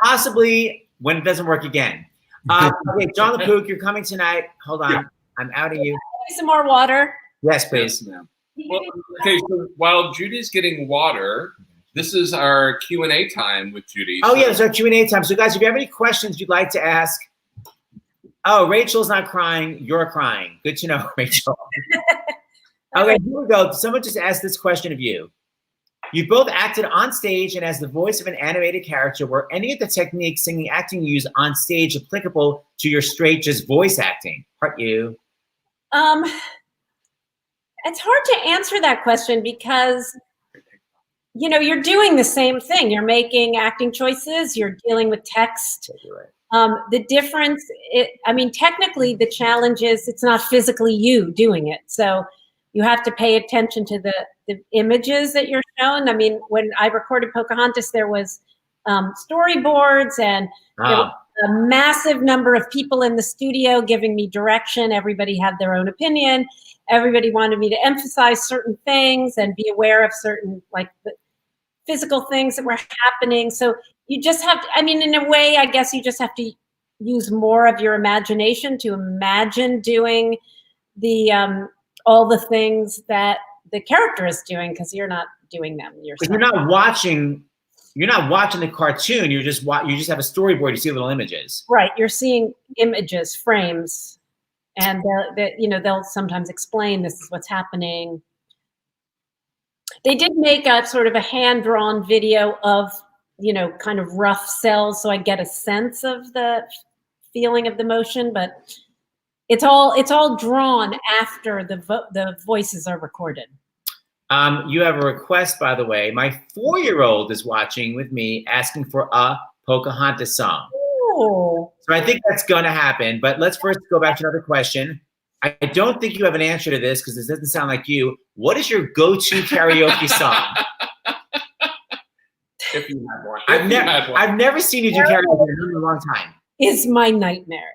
Speaker 1: Possibly when it doesn't work again. Okay, John LaPook, you're coming tonight. Hold on. Yeah. I'm out of you.
Speaker 3: Some more water.
Speaker 1: Yes, please.
Speaker 2: Well, okay, so while Judy's getting water, this is our Q&A time with Judy.
Speaker 1: Oh, yeah, it's our Q&A time. So, guys, if you have any questions you'd like to ask. Oh, Rachel's not crying. You're crying. Good to know, Rachel. Okay, here we go. Someone just asked this question of you. You both acted on stage and as the voice of an animated character. Were any of the techniques singing acting you use on stage applicable to your straight just voice acting? Heart you.
Speaker 3: It's hard to answer that question because, you know, you're doing the same thing. You're making acting choices. You're dealing with text. The difference, technically the challenge is it's not physically you doing it. So you have to pay attention to the images that you're shown. I mean, when I recorded Pocahontas, there was storyboards and there was a massive number of people in the studio giving me direction. Everybody had their own opinion. Everybody wanted me to emphasize certain things and be aware of certain, like, the physical things that were happening. So you just have to, in a way, I guess you just have to use more of your imagination to imagine doing the all the things that the character is doing, because you're not doing them yourself.
Speaker 1: But you're not watching the cartoon. You just have a storyboard. You see little images.
Speaker 3: Right. You're seeing images, frames, and they'll sometimes explain this is what's happening. They did make a sort of a hand-drawn video of, kind of rough cells, so I get a sense of the feeling of the motion, but it's all drawn after the voices are recorded.
Speaker 1: You have a request, by the way. My 4-year-old is watching with me, asking for a Pocahontas song.
Speaker 3: Oh.
Speaker 1: So I think that's going to happen. But let's first go back to another question. I don't think you have an answer to this because this doesn't sound like you. What is your go-to karaoke song?
Speaker 2: If you had one.
Speaker 1: I've never seen you do karaoke in a long time.
Speaker 3: Is my nightmare.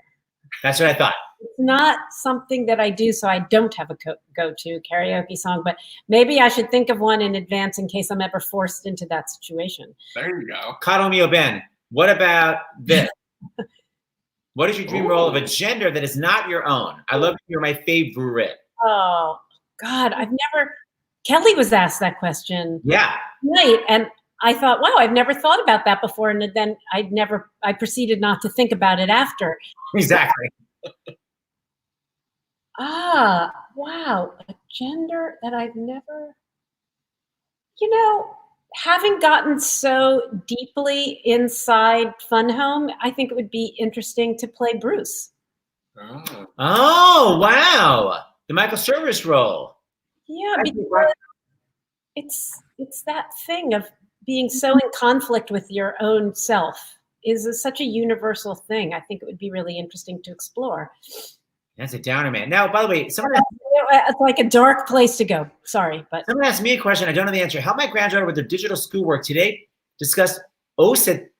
Speaker 1: That's what I thought.
Speaker 3: It's not something that I do, so I don't have a go-to karaoke song, but maybe I should think of one in advance in case I'm ever forced into that situation.
Speaker 2: There you go.
Speaker 1: Coddle me, Ben. What about this? What is your dream role of a gender that is not your own? I love you. You're my favorite.
Speaker 3: Oh, God. Kelly was asked that question.
Speaker 1: Yeah.
Speaker 3: Right. And I thought, wow, I've never thought about that before. And then I proceeded not to think about it after.
Speaker 1: Exactly.
Speaker 3: Wow. A gender that I've never, having gotten so deeply inside Fun Home, I think it would be interesting to play Bruce.
Speaker 1: Oh, wow. The Michael Service role.
Speaker 3: Yeah, because it's that thing of being so in conflict with your own self is such a universal thing. I think it would be really interesting to explore.
Speaker 1: That's a downer, man. Now, by the way,
Speaker 3: it's like a dark place to go. Sorry, but
Speaker 1: someone asked me a question. I don't know the answer. Help my granddaughter with their digital schoolwork today. Discussed ostinato.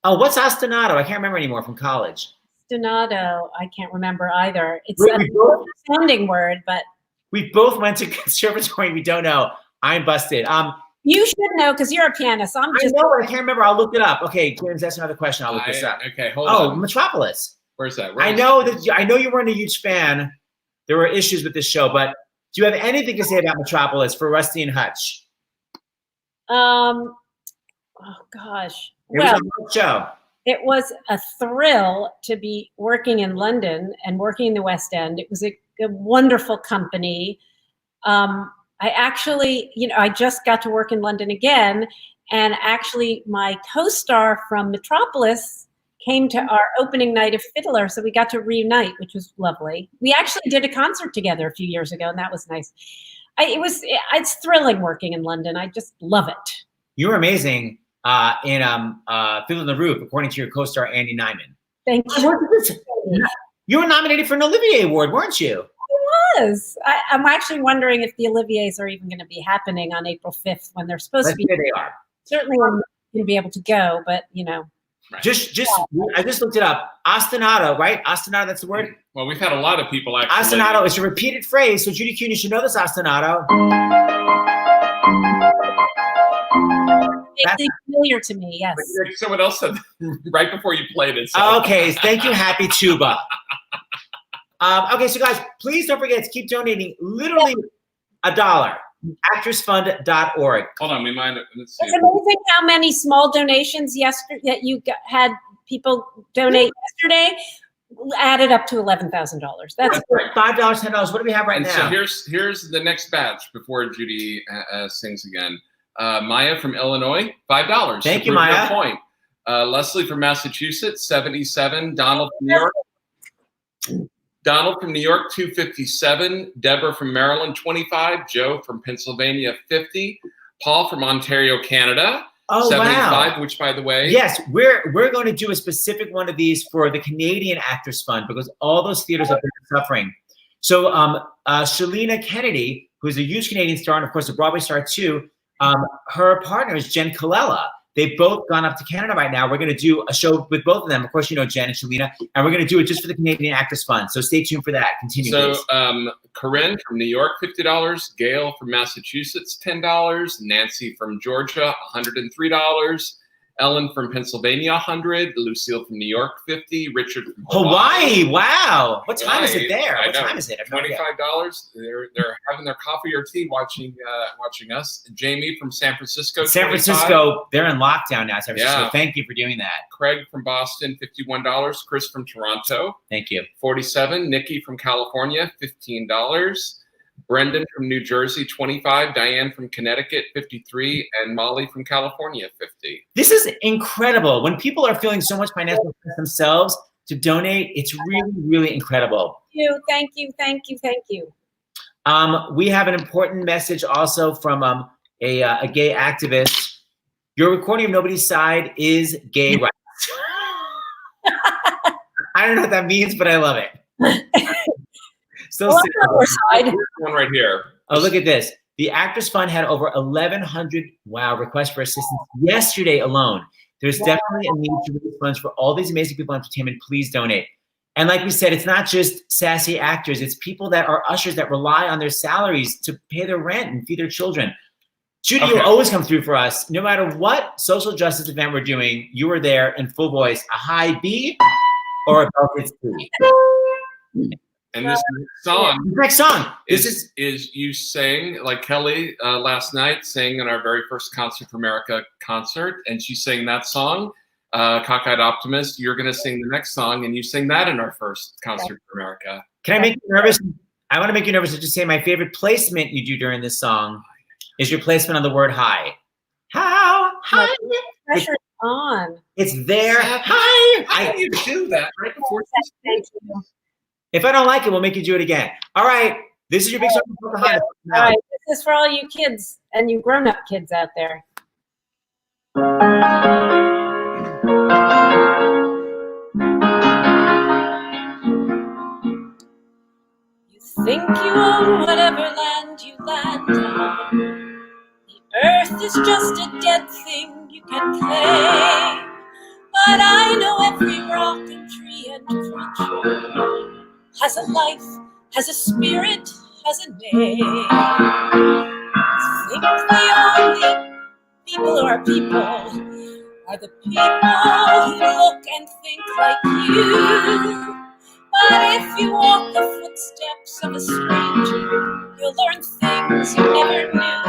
Speaker 1: Oh, what's ostinato? I can't remember anymore from college.
Speaker 3: Ostinato, I can't remember either. It's a sounding word, but
Speaker 1: we both went to conservatory. We don't know. I'm busted.
Speaker 3: You should know because you're a pianist.
Speaker 1: I know, but I can't remember. I'll look it up. Okay, James, that's another question. I'll look this up.
Speaker 2: Okay, hold on.
Speaker 1: Oh, Metropolis.
Speaker 2: Where's that?
Speaker 1: I know you weren't a huge fan. There were issues with this show, but do you have anything to say about Metropolis for Rusty and Hutch?
Speaker 3: Oh gosh.
Speaker 1: It was a good show.
Speaker 3: It was a thrill to be working in London and working in the West End. It was a wonderful company. I actually, I just got to work in London again, and actually my co-star from Metropolis came to our opening night of Fiddler, so we got to reunite, which was lovely. We actually did a concert together a few years ago, and that was nice. It's thrilling working in London. I just love it.
Speaker 1: You were amazing in Fiddler on the Roof, according to your co-star Andy Nyman.
Speaker 3: Thank you.
Speaker 1: You were nominated for an Olivier Award, weren't you?
Speaker 3: is. I'm actually wondering if the Oliviers are even going to be happening on April 5th when they're supposed
Speaker 1: Let's
Speaker 3: to be.
Speaker 1: say they are.
Speaker 3: Certainly, I'm not going to be able to go, but
Speaker 2: Right.
Speaker 1: I just looked it up. Ostinato, right? Ostinato, that's the word?
Speaker 2: Well, we've had a lot of people actually.
Speaker 1: Ostinato is a repeated phrase, so Judy Kuhn, you should know this ostinato.
Speaker 3: It's familiar to me. Yes.
Speaker 2: Someone else said right before you played it. So.
Speaker 1: Okay, thank you, Happy Tuba. Okay, so guys, please don't forget to keep donating literally $1. Actorsfund.org.
Speaker 2: Hold on, we might. Let's see.
Speaker 3: It's amazing how many small donations that you had people donate yesterday added up to $11,000. That's
Speaker 1: $5, $10. What do we have right now?
Speaker 2: So here's the next batch before Judy sings again. Maya from Illinois, $5.
Speaker 1: Thank you, Maya.
Speaker 2: Point. Leslie from Massachusetts, $77. Donald from New York. Donald from New York, $257. Deborah from Maryland, $25. Joe from Pennsylvania, $50. Paul from Ontario, Canada, $75.
Speaker 1: Wow.
Speaker 2: Which, by the way,
Speaker 1: yes, we're going to do a specific one of these for the Canadian Actors Fund because all those theaters have been suffering. So Shalina Kennedy, who's a huge Canadian star and of course a Broadway star too, her partner is Jen Colella. They've both gone up to Canada right now. We're going to do a show with both of them. Of course, you know Jen and Shalina, and we're going to do it just for the Canadian Actors Fund. So stay tuned for that. Continue.
Speaker 2: So Corinne from New York, $50. Gail from Massachusetts, $10. Nancy from Georgia, $103. Ellen from Pennsylvania, $100. Lucille from New York, $50. Richard from
Speaker 1: Hawaii. Wow. What time is it there? What time is it?
Speaker 2: $25. They're having their coffee or tea watching us. Jamie from San Francisco.
Speaker 1: San Francisco, they're in lockdown now. San Francisco.
Speaker 2: Yeah.
Speaker 1: Thank you for doing that.
Speaker 2: Craig from Boston, $51. Chris from Toronto.
Speaker 1: Thank you.
Speaker 2: $47. Nikki from California, $15. Brendan from New Jersey, $25. Diane from Connecticut, $53. And Molly from California, $50.
Speaker 1: This is incredible. When people are feeling so much financial stress themselves to donate, it's really, really incredible.
Speaker 3: Thank you.
Speaker 1: We have an important message also from a gay activist. Your recording of Nobody's Side is gay rights. I don't know what that means, but I love it. Still
Speaker 2: one right here.
Speaker 1: Oh, look at this. The Actors Fund had over 1,100 requests for assistance yesterday alone. There's definitely a need to raise funds for all these amazing people in entertainment. Please donate. And like we said, it's not just sassy actors. It's people that are ushers that rely on their salaries to pay their rent and feed their children. Judy, you always come through for us. No matter what social justice event we're doing, you are there in full voice, a high B or a belted C.
Speaker 2: And this
Speaker 1: next song
Speaker 2: is you sang like Kelly last night sang in our very first Concert for America concert, and she sang that song, Cockeyed Optimist. You're going to sing the next song, and you sang that in our first Concert for America.
Speaker 1: Can I make you nervous? I want to make you nervous to just say my favorite placement you do during this song is your placement on the word high. How high?
Speaker 3: Pressure's on.
Speaker 1: It's there. High.
Speaker 2: How do you do that right before?
Speaker 3: Thank you.
Speaker 1: If I don't like it, we'll make you do it again. All right. This is your big song.
Speaker 3: All right. This is for all you kids and you grown-up kids out there. You think you own whatever land you land on. The earth is just a dead thing you can claim. But I know every rock and tree and creature has a life, has a spirit, has a name. You think the only people who are people are the people who look and think like you. But if you walk the footsteps of a stranger, you'll learn things you never knew.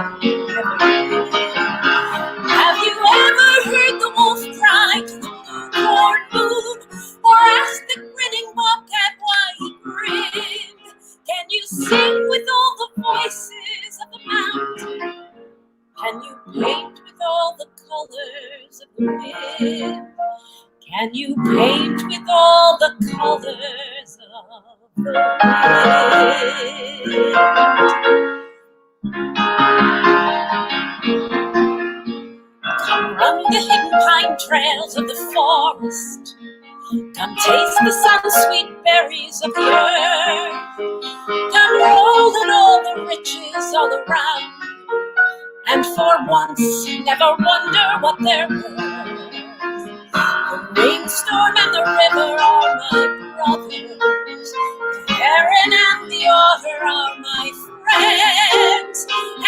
Speaker 3: Have you ever heard the wolf cry to the blue-corn moon, or ask the grinning bobcat why he grinned? Can you sing with all the voices of the mountain? Can you paint with all the colors of the wind? Can you paint with all the colors of the wind? Come run the hidden pine trails of the forest. Come taste the sun-sweet berries of the earth. Come rolling all the riches all around, and for once never wonder what they're worth. The rainstorm and the river are my brothers. The heron and the otter are my friends,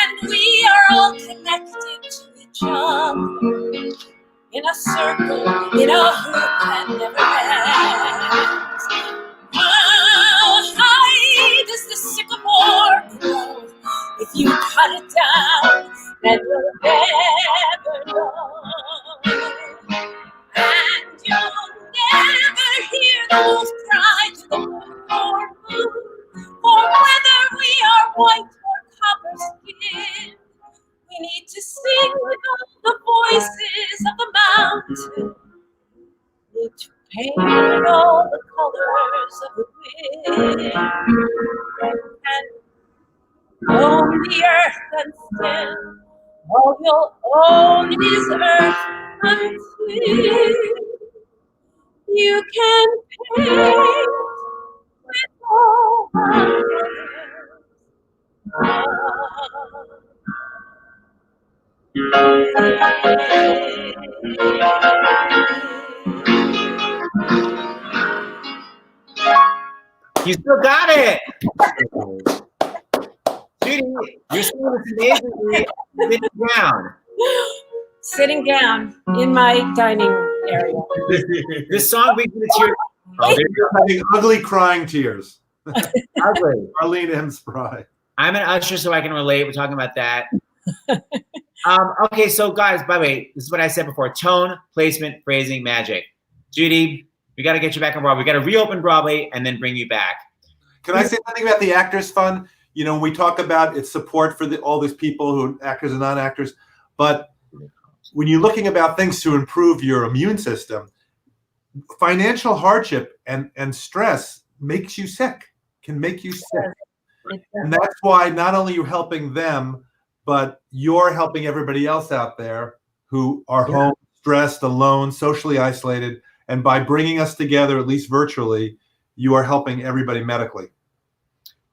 Speaker 3: and we are all connected to each other in a circle, in a hoop that never ends. How high does the sycamore grow? If you cut it down, then you'll never know. And you'll never hear the wolf cry to the moon or moon, for whether we are white or copper skinned, we need to sing with all the voices of the mountain. We need to paint with all the colors of the wind, and own the earth and still all you'll own is earth until you can paint with all the
Speaker 1: You still got it. Judy, you're still amazingly sitting down.
Speaker 3: Sitting down in my dining area.
Speaker 1: This song brings me to tears. Oh,
Speaker 4: You're having ugly crying tears.
Speaker 1: ugly.
Speaker 4: Arlene M. Spry.
Speaker 1: I'm an usher, so I can relate. We're talking about that. Okay, so guys, by the way, this is what I said before. Tone, placement, phrasing, magic. Judy, we got to get you back on Broadway. We got to reopen Broadway and then bring you back.
Speaker 4: Can I say something about the Actors Fund? You know, we talk about its support for all these people who are actors and non-actors, but when you're looking about things to improve your immune system, financial hardship and stress makes you sick, can make you sick. And that's why not only you're helping them, but you're helping everybody else out there who are home, stressed, alone, socially isolated. And by bringing us together, at least virtually, you are helping everybody medically.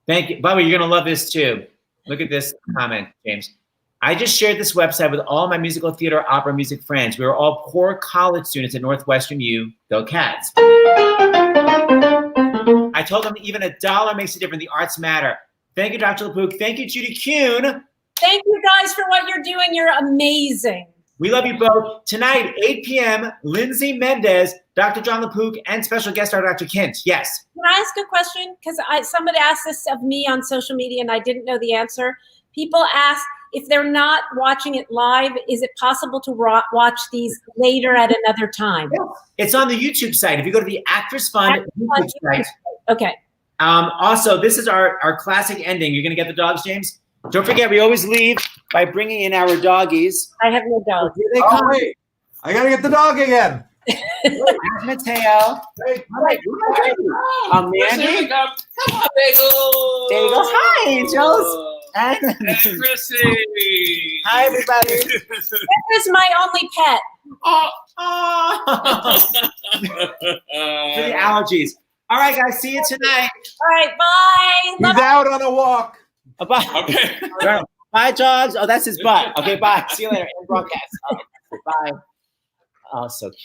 Speaker 1: Thank you. By the way, you're going to love this too. Look at this comment, James. I just shared this website with all my musical theater, opera, music friends. We were all poor college students at Northwestern U. Go Cats. I told them even $1 makes a difference. The arts matter. Thank you, Dr. LaPook. Thank you, Judy Kuhn.
Speaker 3: Thank you guys for what you're doing. You're amazing.
Speaker 1: We love you both. Tonight, 8 p.m., Lindsay Mendez, Dr. John LaPook, and special guest star Dr. Kint. Yes.
Speaker 3: Can I ask a question? Because somebody asked this of me on social media and I didn't know the answer. People ask, if they're not watching it live, is it possible to watch these later at another time?
Speaker 1: It's on the YouTube site. If you go to the Actors Fund YouTube site.
Speaker 3: Okay.
Speaker 1: Also, this is our classic ending. You're going to get the dogs, James? Don't forget, we always leave by bringing in our doggies.
Speaker 3: I have no dog.
Speaker 1: Here they come.
Speaker 4: Wait, I got to get the dog again.
Speaker 1: Mateo.
Speaker 4: Hey,
Speaker 1: Mandy.
Speaker 2: Come on, Bagel.
Speaker 1: Bagel. Hi, Angels.
Speaker 2: Hey, Chrissy.
Speaker 1: Hi, everybody.
Speaker 3: This is my only pet.
Speaker 1: For the allergies. All right, guys. See you tonight.
Speaker 3: All right, bye.
Speaker 4: he's out on a walk.
Speaker 1: Bye.
Speaker 2: Okay.
Speaker 1: Bye, dogs. Oh, that's his butt. Okay, bye. See you later. End broadcast. Bye. Oh, so cute.